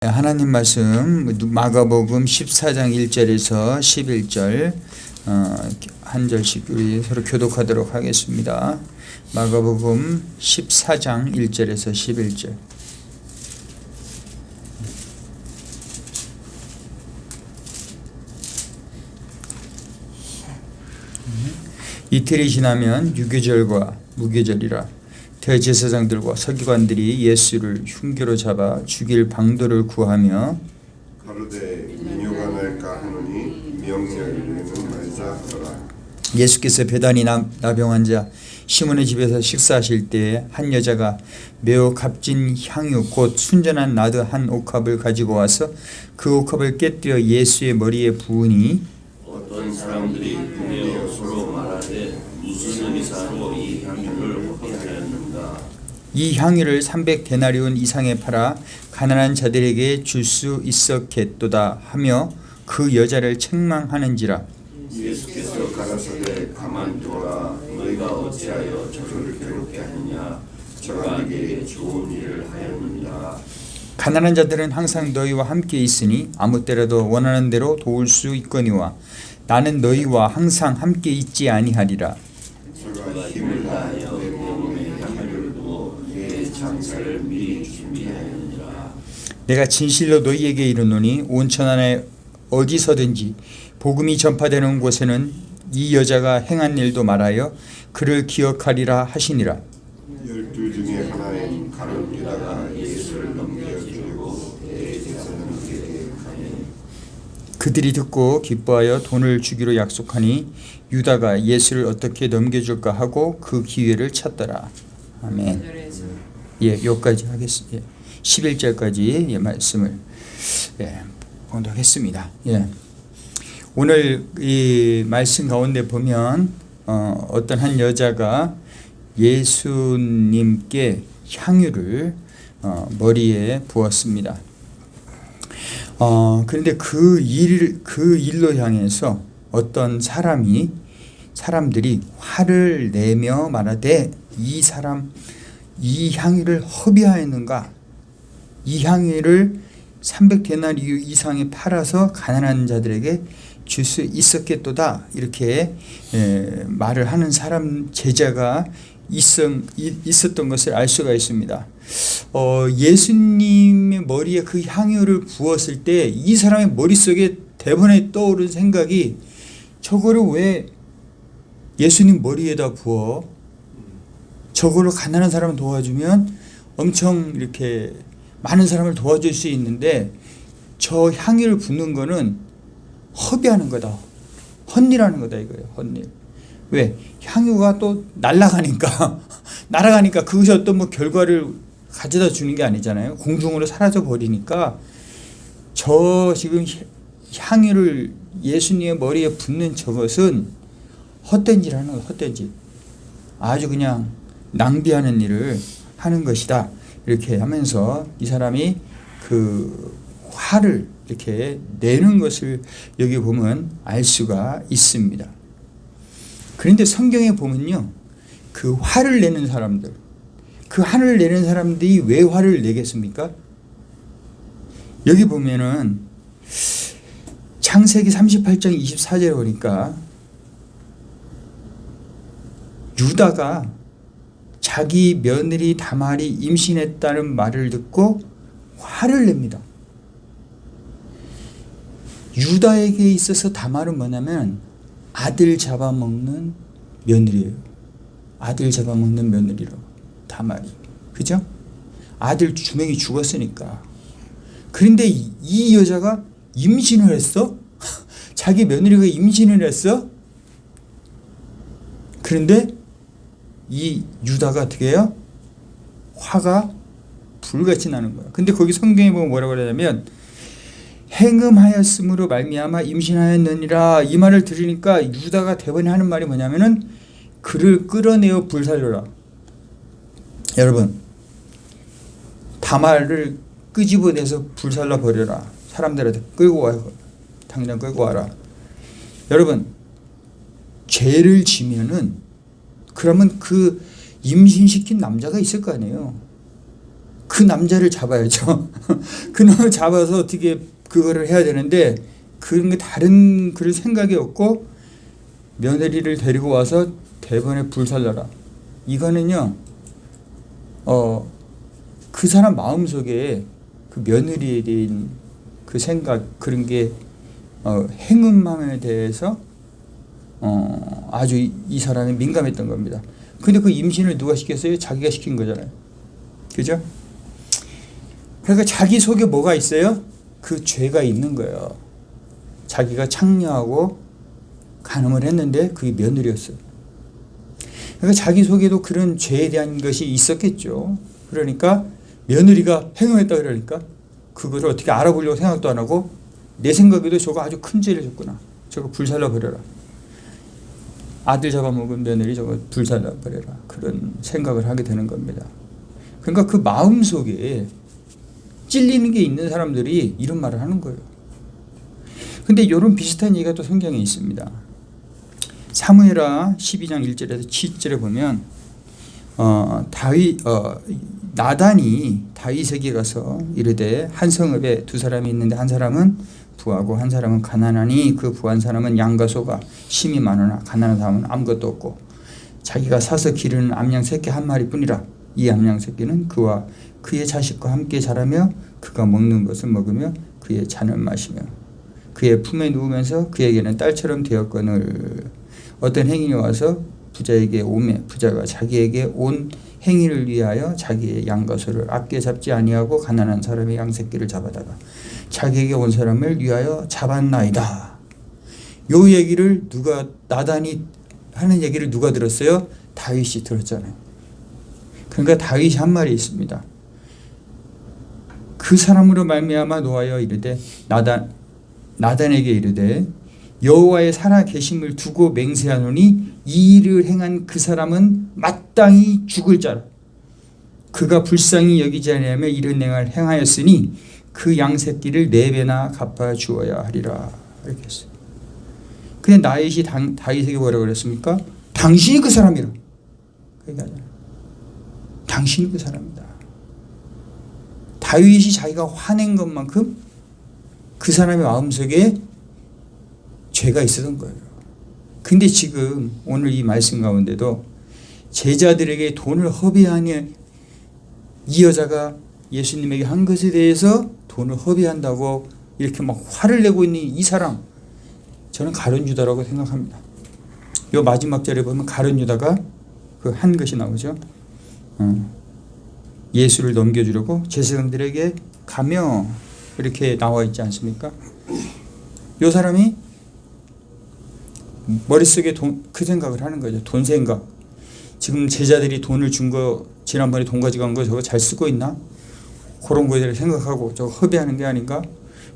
하나님 말씀 마가복음 14장 1절에서 11절 한 절씩 우리 서로 교독하도록 하겠습니다. 마가복음 14장 1절에서 11절. 이틀이 지나면 유교절과 무교절이라 대제사장들과 서기관들이 예수를 흉기로 잡아 죽일 방도를 구하며 가로되 인효가 날까 하노니 명령이라는 말자 하더라. 예수께서 베다니 나병 자 시몬의 집에서 식사하실 때에 한 여자가 매우 값진 향유 곧 순전한 나드 한 옥합을 가지고 와서 그 옥합을 깨뜨려 예수의 머리에 부으니 어떤 사람들이 그네어 서로 말하되 무슨 의사로 이 향유를 얻게 하였는가. 이 향유를 300데나리온 이상에 팔아 가난한 자들에게 줄 수 있었겠도다 하며 그 여자를 책망하는지라. 예수께서 가라사대 가만두어라. 너희가 어찌하여 저를 괴롭게 하느냐. 저가 네게 좋은 일을 하였느니라. 가난한 자들은 항상 너희와 함께 있으니 아무 때라도 원하는 대로 도울 수 있거니와 나는 너희와 항상 함께 있지 아니하리라. 저가 힘을 다하여 내 몸에 향유를 두어 내 장사를 미리 준비하였느니라. 내가 진실로 너희에게 이르노니 온 천하에 어디서든지 복음이 전파되는 곳에는 이 여자가 행한 일도 말하여 그를 기억하리라 하시니라. 12 중에 하나인 가룟 유다가 예수를 넘겨주려고 대제사장에게 가니 그들이 듣고 기뻐하여 돈을 주기로 약속하니 유다가 예수를 어떻게 넘겨줄까 하고 그 기회를 찾더라. 아멘. 여기까지 하겠습니다. 11절까지 말씀을 봉독했습니다. 오늘 이 말씀 가운데 보면 어떤 한 여자가 예수님께 향유를 머리에 부었습니다. 그런데 그 일로 향해서 어떤 사람들이 화를 내며 말하되 이 향유를 허비하였는가? 이 향유를 300데나리온 이상에 팔아서 가난한 자들에게 줄 수 있었겠도다. 이렇게 말을 하는 제자가 있었던 것을 알 수가 있습니다. 예수님의 머리에 그 향유를 부었을 때 이 사람의 머릿속에 대번에 떠오른 생각이 저거를 왜 예수님 머리에다 부어? 저거를 가난한 사람을 도와주면 엄청 이렇게 많은 사람을 도와줄 수 있는데 저 향유를 붓는 거는 허비하는 거다. 헛일하는 거다 이거예요. 헛일. 왜? 향유가 또 날아가니까 그것이 어떤 결과를 가져다 주는 게 아니잖아요. 공중으로 사라져 버리니까 저 지금 향유를 예수님의 머리에 붓는 저것은 헛된 일 하는 거예요. 헛된 짓. 아주 그냥 낭비하는 일을 하는 것이다. 이렇게 하면서 이 사람이 그 화를 이렇게 내는 것을 여기 보면 알 수가 있습니다. 그런데 성경에 보면요, 그 화를 내는 사람들, 그 화를 내는 사람들이 왜 화를 내겠습니까? 여기 보면은 창세기 38장 24절에 보니까 유다가 자기 며느리 다말이 임신했다는 말을 듣고 화를 냅니다. 유다에게 있어서 다말은 뭐냐면 아들 잡아먹는 며느리예요. 아들 잡아먹는 며느리로 다말이. 그죠? 아들 2명이 죽었으니까. 그런데 이 여자가 임신을 했어? 자기 며느리가 임신을 했어? 그런데 이 유다가 어떻게 해요? 화가 불같이 나는 거야. 근데 거기 성경에 보면 뭐라고 그러냐면 행음하였으므로 말미암아 임신하였느니라. 이 말을 들으니까 유다가 대번에 하는 말이 뭐냐면은 그를 끌어내어 불살려라. 여러분, 다말을 끄집어내서 불살라 버려라. 사람들한테 끌고 와요. 당장 끌고 와라. 여러분, 죄를 지면은 그러면 그 임신시킨 남자가 있을 거 아니에요. 그 남자를 잡아야죠. 그 놈을 잡아서 어떻게 그거를 해야 되는데 그런 게 다른 그런 생각이 없고 며느리를 데리고 와서 대번에 불살라라. 이거는요. 그 사람 마음속에 그 며느리에 대한 그 생각 그런 게 행음함에 대해서 아주 이 사람이 민감했던 겁니다. 근데 그 임신을 누가 시켰어요? 자기가 시킨 거잖아요. 그죠? 그러니까 자기 속에 뭐가 있어요? 그 죄가 있는 거예요. 자기가 창녀하고 간음을 했는데 그게 며느리였어요. 그러니까 자기 속에도 그런 죄에 대한 것이 있었겠죠. 그러니까 며느리가 행음했다 그러니까 그거를 어떻게 알아보려고 생각도 안 하고 내 생각에도 저거 아주 큰 죄를 졌구나. 저거 불살라 버려라. 아들 잡아먹은 며느리 저거 불살라 버려라. 그런 생각을 하게 되는 겁니다. 그러니까 그 마음속에 찔리는 게 있는 사람들이 이런 말을 하는 거예요. 근데 이런 비슷한 얘기가 또 성경에 있습니다. 사무엘하 12장 1절에서 7절에 보면 나단이 다윗에게 가서 이르되 한 성읍에 두 사람이 있는데 한 사람은 부하고 한 사람은 가난하니 그 부한 사람은 양과 소가 심이 많으나 가난한 사람은 아무것도 없고 자기가 사서 기르는 암양 새끼 한 마리뿐이라. 이 암양 새끼는 그와 그의 자식과 함께 자라며 그가 먹는 것을 먹으며 그의 잔을 마시며 그의 품에 누우면서 그에게는 딸처럼 되었거늘 어떤 행인이 와서 부자에게 오매 부자가 자기에게 온 행위를 위하여 자기의 양과 소를 아껴 잡지 아니하고 가난한 사람의 양새끼를 잡아다가 자기에게 온 사람을 위하여 잡았나이다. 요 얘기를 누가 나단이 하는 얘기를 누가 들었어요? 다윗이 들었잖아요. 그러니까 다윗이 한 말이 있습니다. 그 사람으로 말미암아 노하여 이르되 나단에게 이르되 여호와의 살아 계심을 두고 맹세하노니 이 일을 행한 그 사람은 마땅히 죽을 자라. 그가 불쌍히 여기지 아니하며 이런 행을 행하였으니 그 양새끼를 4배나 갚아 주어야 하리라. 이렇게 했어요. 근데 다윗에게 뭐라고 그랬습니까? 당신이 그 사람이라. 그러니까 당신이 그 사람이다. 다윗이 자기가 화낸 것만큼 그 사람의 마음속에 죄가 있었던 거예요. 근데 지금 오늘 이 말씀 가운데도 제자들에게 돈을 허비하니 이 여자가 예수님에게 한 것에 대해서 돈을 허비한다고 이렇게 막 화를 내고 있는 이 사람, 저는 가룟 유다라고 생각합니다. 요 마지막 절에 보면 가룟 유다가 그 한 것이 나오죠. 예수를 넘겨주려고 제사장들에게 가며 이렇게 나와 있지 않습니까? 요 사람이 머릿속에 그 생각을 하는 거죠. 돈 생각. 지금 제자들이 돈을 준 거, 지난번에 돈 가져간 거 저거 잘 쓰고 있나? 그런 거에 대해 생각하고 저거 허비하는 게 아닌가?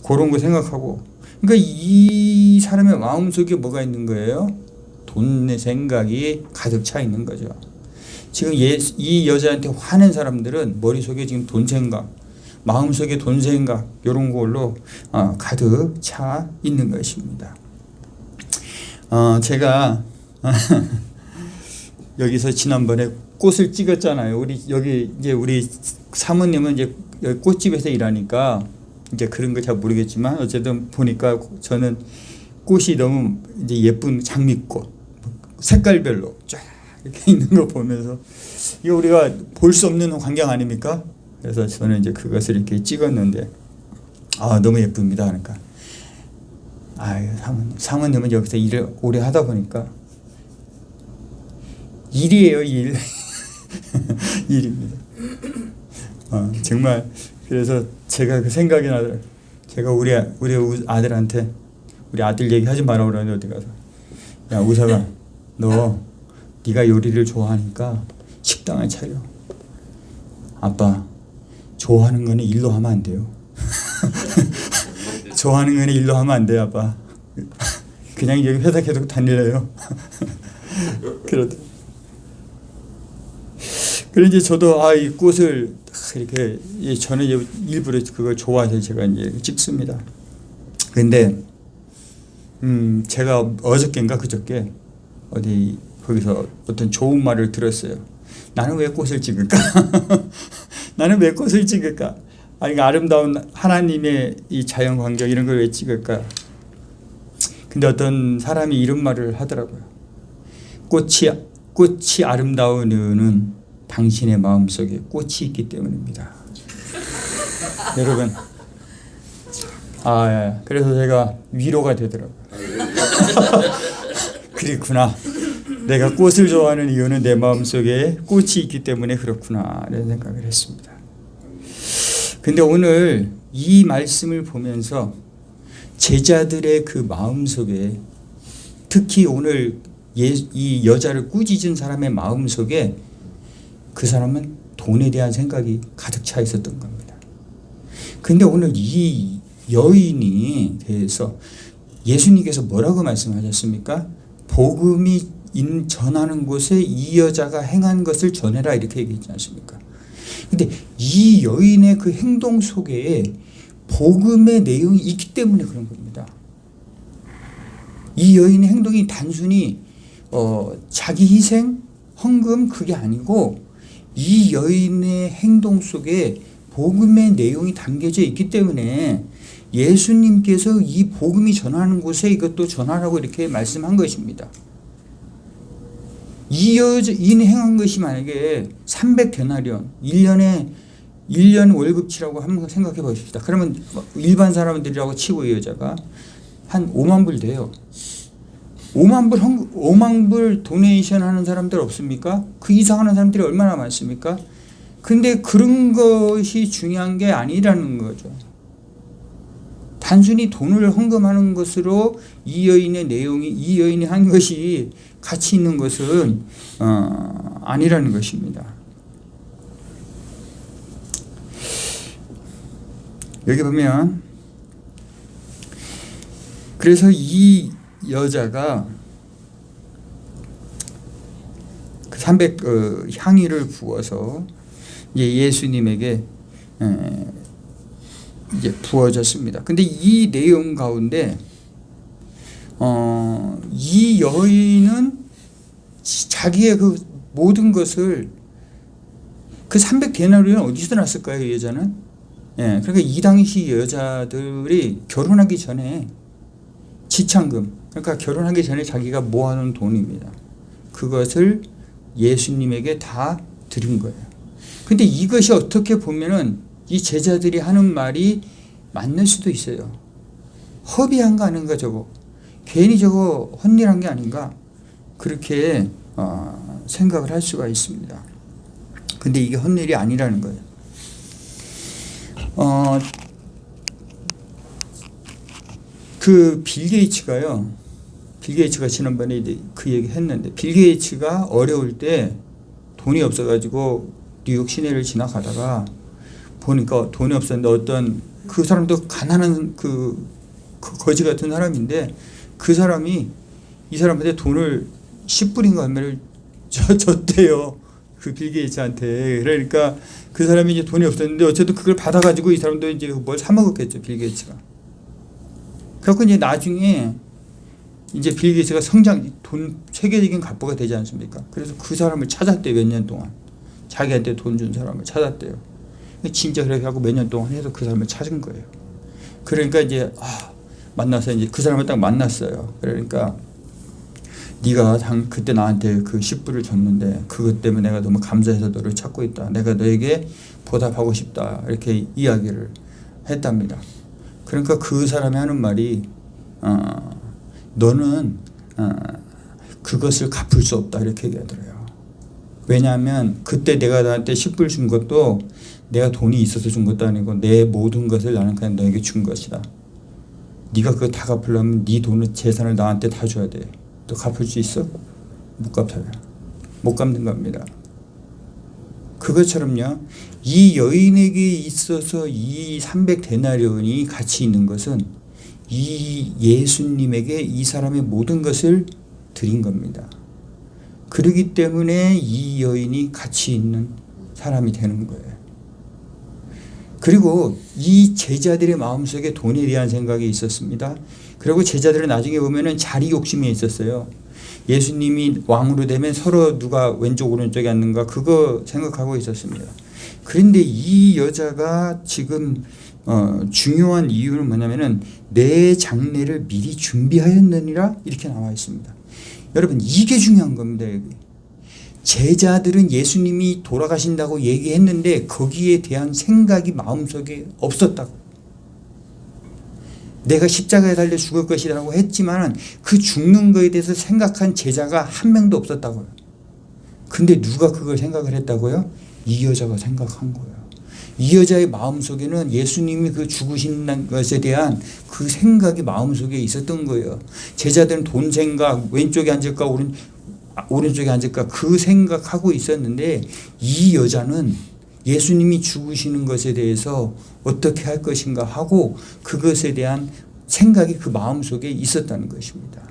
그런 거 생각하고. 그러니까 이 사람의 마음속에 뭐가 있는 거예요? 돈의 생각이 가득 차 있는 거죠. 지금 이 여자한테 화낸 사람들은 머릿속에 지금 돈 생각, 마음속에 돈 생각 이런 걸로 가득 차 있는 것입니다. 제가 여기서 지난번에 꽃을 찍었잖아요. 우리 사모님은 이제 여기 꽃집에서 일하니까 이제 그런 거 잘 모르겠지만 어쨌든 보니까 저는 꽃이 너무 이제 예쁜 장미꽃 색깔별로 쫙 이렇게 있는 거 보면서 이거 우리가 볼 수 없는 광경 아닙니까? 그래서 저는 이제 그것을 이렇게 찍었는데 너무 예쁩니다. 그러니까 사모님은 여기서 일을 오래 하다 보니까 일이에요, 일. 일입니다. 정말 그래서 제가 그 생각이 나더라고요. 제가 우리 아들한테 우리 아들 얘기하지 마라 그러는데 어디 가서 야 우사가 네가 요리를 좋아하니까 식당을 차려. 아빠 좋아하는 거는 일로 하면 안 돼요. 좋아하는 거는 일로 하면 안 돼요, 아빠. 그냥 여기 회사 계속 다니래요. 그러더라고요. 그래서 이제 저도 이 꽃을 이렇게 저는 일부러 그걸 좋아해서 제가 이제 찍습니다. 근데 제가 어저께인가 그저께 거기서 어떤 좋은 말을 들었어요. 나는 왜 꽃을 찍을까? 나는 왜 꽃을 찍을까? 아니, 아름다운 하나님의 이 자연 광경 이런 걸 왜 찍을까? 근데 어떤 사람이 이런 말을 하더라고요. 꽃이 아름다운 이유는 당신의 마음속에 꽃이 있기 때문입니다. 여러분, 그래서 제가 위로가 되더라고요. 그렇구나. 내가 꽃을 좋아하는 이유는 내 마음속에 꽃이 있기 때문에 그렇구나 이런 생각을 했습니다. 근데 오늘 이 말씀을 보면서 제자들의 그 마음속에, 특히 오늘 이 여자를 꾸짖은 사람의 마음속에 그 사람은 돈에 대한 생각이 가득 차 있었던 겁니다. 근데 오늘 이 여인이 대해서 예수님께서 뭐라고 말씀하셨습니까? 복음이 전하는 곳에 이 여자가 행한 것을 전해라 이렇게 얘기했지 않습니까? 근데 이 여인의 그 행동 속에 복음의 내용이 있기 때문에 그런 겁니다. 이 여인의 행동이 단순히 자기 희생, 헌금 그게 아니고 이 여인의 행동 속에 복음의 내용이 담겨져 있기 때문에 예수님께서 이 복음이 전하는 곳에 이것도 전하라고 이렇게 말씀한 것입니다. 이 여인이 행한 것이 만약에 300데나리온, 1년 월급치라고 한번 생각해 보십시다. 그러면 일반 사람들이라고 치고 이 여자가 한 5만 불 돼요. 5만 불 도네이션 하는 사람들 없습니까? 그 이상 하는 사람들이 얼마나 많습니까? 근데 그런 것이 중요한 게 아니라는 거죠. 단순히 돈을 헌금하는 것으로 이 여인이 한 것이 가치 있는 것은 아니라는 것입니다. 여기 보면 그래서 이 여자가 그 300 향유를 부어서 예수님에게 이제 부어졌습니다. 근데 이 내용 가운데 이 여인은 자기의 그 모든 것을 그 300데나리온은 어디서 났을까요, 이 여자는? 그러니까 이 당시 여자들이 결혼하기 전에 지참금, 그러니까 결혼하기 전에 자기가 모아놓은 돈입니다. 그것을 예수님에게 다 드린 거예요. 근데 이것이 어떻게 보면은 이 제자들이 하는 말이 맞는 수도 있어요. 허비한 거 아닌가 저거. 괜히 저거 헛일한 게 아닌가. 그렇게 생각을 할 수가 있습니다. 근데 이게 헛일이 아니라는 거예요. 그 빌 게이츠가 지난번에 그 얘기 했는데, 빌 게이츠가 어려울 때 돈이 없어가지고 뉴욕 시내를 지나가다가 보니까 돈이 없었는데 어떤 그 사람도 가난한 그 거지 같은 사람인데 그 사람이 이 사람한테 돈을 10불인가 얼마를 줬대요. 그 빌 게이츠한테. 그러니까 그 사람이 이제 돈이 없었는데 어쨌든 그걸 받아가지고 이 사람도 이제 뭘 사 먹었겠죠, 빌 게이츠가. 그래서 이제 나중에 이제 빌 게이츠가 세계적인 갑부가 되지 않습니까? 그래서 그 사람을 찾았대요, 몇 년 동안. 자기한테 돈 준 사람을 찾았대요. 진짜 그렇게 하고 몇 년 동안 해서 그 사람을 찾은 거예요. 그러니까 이제 만나서 이제 그 사람을 딱 만났어요. 그러니까 네가 그때 나한테 그 10불을 줬는데 그것 때문에 내가 너무 감사해서 너를 찾고 있다. 내가 너에게 보답하고 싶다. 이렇게 이야기를 했답니다. 그러니까 그 사람이 하는 말이 너는 그것을 갚을 수 없다. 이렇게 얘기하더래요. 왜냐하면 그때 내가 나한테 10불 준 것도 내가 돈이 있어서 준 것도 아니고 내 모든 것을 나는 그냥 너에게 준 것이다. 네가 그거 다 갚으려면 네 돈을 재산을 나한테 다 줘야 돼. 너 갚을 수 있어? 못 갚아요. 못 갚는 겁니다. 그것처럼요. 이 여인에게 있어서 이 300데나리온이 가치 있는 것은 이 예수님에게 이 사람의 모든 것을 드린 겁니다. 그렇기 때문에 이 여인이 가치 있는 사람이 되는 거예요. 그리고 이 제자들의 마음속에 돈에 대한 생각이 있었습니다. 그리고 제자들은 나중에 보면은 자리 욕심이 있었어요. 예수님이 왕으로 되면 서로 누가 왼쪽 오른쪽에 앉는가 그거 생각하고 있었습니다. 그런데 이 여자가 지금 중요한 이유는 뭐냐면은 내 장례를 미리 준비하였느니라 이렇게 나와 있습니다. 여러분 이게 중요한 겁니다. 여기. 제자들은 예수님이 돌아가신다고 얘기했는데 거기에 대한 생각이 마음속에 없었다고. 내가 십자가에 달려 죽을 것이라고 했지만 그 죽는 거에 대해서 생각한 제자가 한 명도 없었다고요. 근데 누가 그걸 생각을 했다고요? 이 여자가 생각한 거예요. 이 여자의 마음속에는 예수님이 그 죽으신 것에 대한 그 생각이 마음속에 있었던 거예요. 제자들은 돈 생각, 왼쪽에 앉을까 오른쪽에 앉을까 그 생각하고 있었는데 이 여자는 예수님이 죽으시는 것에 대해서 어떻게 할 것인가 하고 그것에 대한 생각이 그 마음속에 있었다는 것입니다.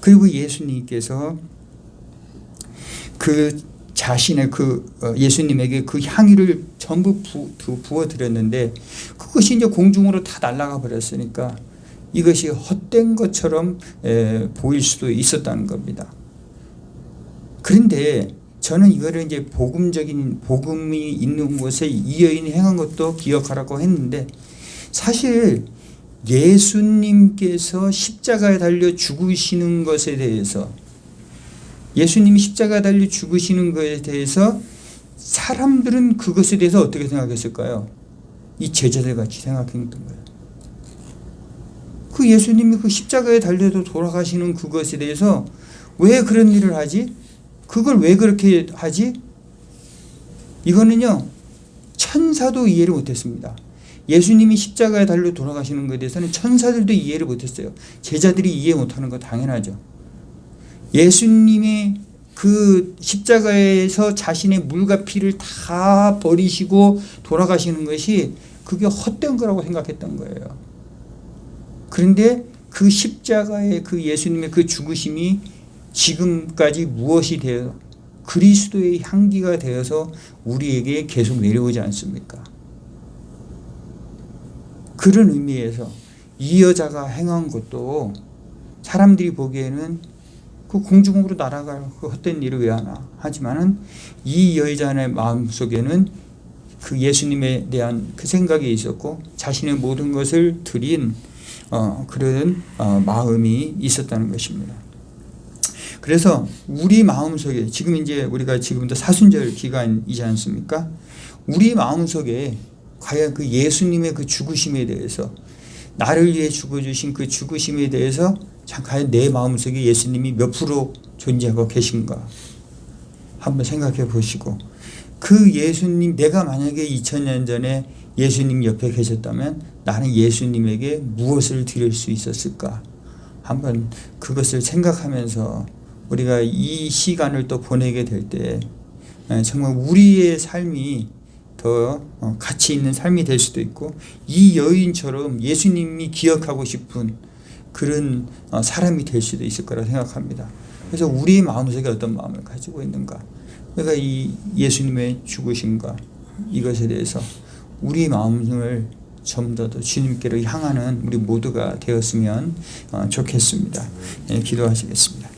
그리고 예수님께서 그 자신의 예수님에게 그 향유를 전부 부어 드렸는데 그것이 이제 공중으로 다 날아가 버렸으니까 이것이 헛된 것처럼 보일 수도 있었다는 겁니다. 그런데 저는 이거를 이제 복음이 있는 곳에 이 여인이 행한 것도 기억하라고 했는데 사실 예수님께서 십자가에 달려 죽으시는 것에 대해서 예수님이 십자가에 달려 죽으시는 것에 대해서 사람들은 그것에 대해서 어떻게 생각했을까요? 이 제자들 같이 생각했던 거예요. 그 예수님이 그 십자가에 달려서 돌아가시는 그것에 대해서 왜 그런 일을 하지? 그걸 왜 그렇게 하지? 이거는요 천사도 이해를 못했습니다. 예수님이 십자가에 달려 돌아가시는 것에 대해서는 천사들도 이해를 못했어요. 제자들이 이해 못하는 거 당연하죠. 예수님의 그 십자가에서 자신의 물과 피를 다 버리시고 돌아가시는 것이 그게 헛된 거라고 생각했던 거예요. 그런데 그 십자가의 그 예수님의 그 죽으심이 지금까지 무엇이 되어 그리스도의 향기가 되어서 우리에게 계속 내려오지 않습니까? 그런 의미에서 이 여자가 행한 것도 사람들이 보기에는 그 공중으로 날아갈 그 헛된 일을 왜 하나 하지만은 이 여자의 마음속에는 그 예수님에 대한 그 생각이 있었고 자신의 모든 것을 드린 그런 마음이 있었다는 것입니다. 그래서 우리 마음속에 지금 이제 우리가 지금도 사순절 기간이지 않습니까? 우리 마음속에 과연 그 예수님의 그 죽으심에 대해서 나를 위해 죽어주신 그 죽으심에 대해서 과연 내 마음속에 예수님이 몇 프로 존재하고 계신가 한번 생각해 보시고 그 예수님 내가 만약에 2000년 전에 예수님 옆에 계셨다면 나는 예수님에게 무엇을 드릴 수 있었을까 한번 그것을 생각하면서 우리가 이 시간을 또 보내게 될 때 정말 우리의 삶이 더 가치 있는 삶이 될 수도 있고 이 여인처럼 예수님이 기억하고 싶은 그런 사람이 될 수도 있을 거라 생각합니다. 그래서 우리 마음속에 어떤 마음을 가지고 있는가 그러니까 이 예수님의 죽으심과 이것에 대해서 우리 마음을 좀 더 주님께로 향하는 우리 모두가 되었으면 좋겠습니다. 기도하시겠습니다.